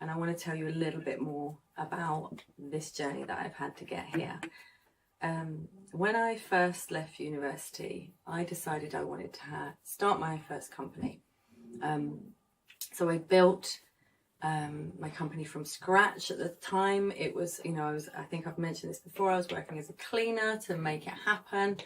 and I want to tell you a little bit more about this journey that I've had to get here. When I first left university, I decided I wanted to start my first company. So I built my company from scratch. At the time, it was, I think I've mentioned this before, I was working as a cleaner to make it happen.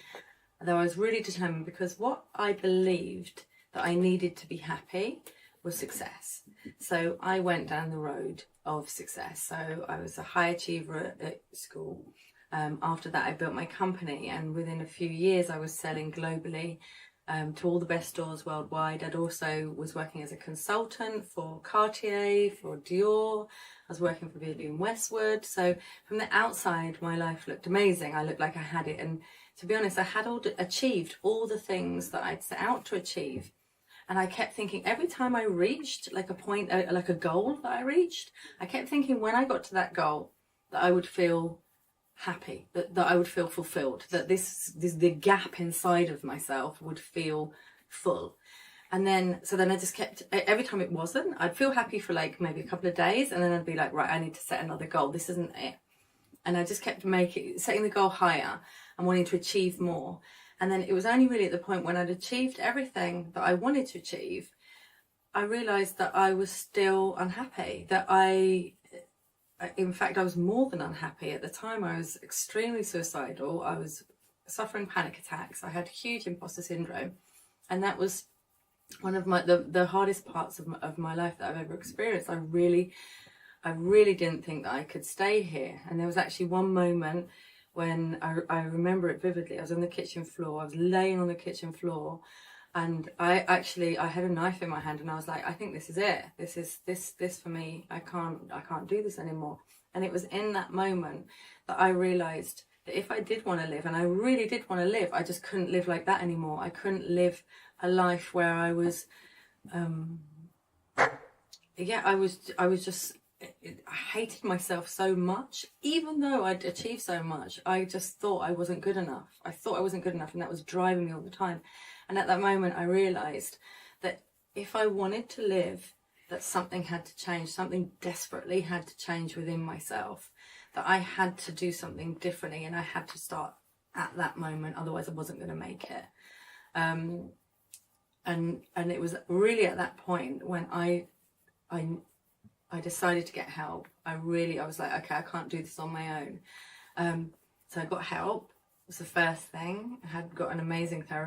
Though I was really determined, because what I believed that I needed to be happy was success. So I went down the road of success. So I was a high achiever at school. After that, I built my company, and within a few years I was selling globally to all the best stores worldwide. I'd also was working as a consultant for Cartier, for Dior. I was working for Vivienne Westwood. So from the outside, my life looked amazing. I looked like I had it. And to be honest, I had achieved all the things that I'd set out to achieve. And I kept thinking, every time I reached like a point, like a goal that I reached, I kept thinking when I got to that goal that I would feel happy, that I would feel fulfilled, that the gap inside of myself would feel full. And then I just kept, every time it wasn't, I'd feel happy for like maybe a couple of days, and then I'd be like, right, I need to set another goal. This isn't it. And I just kept setting the goal higher and wanting to achieve more. And then it was only really at the point when I'd achieved everything that I wanted to achieve, I realized that I was still unhappy, that in fact, I was more than unhappy. At the time, I was extremely suicidal. I was suffering panic attacks. I had huge imposter syndrome. And that was one of the hardest parts of my life that I've ever experienced. I really didn't think that I could stay here. And there was actually one moment when I remember it vividly. I was on the kitchen floor. I was laying on the kitchen floor, and I had a knife in my hand, and I was like, I think this is it. This is this for me. I can't do this anymore. And it was in that moment that I realized that if I did want to live, and I really did want to live, I just couldn't live like that anymore. I couldn't live a life where I was, I hated myself so much. Even though I'd achieved so much, I just thought I wasn't good enough. I thought I wasn't good enough, and that was driving me all the time. And at that moment, I realised that if I wanted to live, that something had to change. Something desperately had to change within myself. That I had to do something differently, and I had to start at that moment. Otherwise, I wasn't going to make it. And it was really at that point when I decided to get help. I was like, okay, I can't do this on my own. So I got help. It was the first thing. I had got an amazing therapist.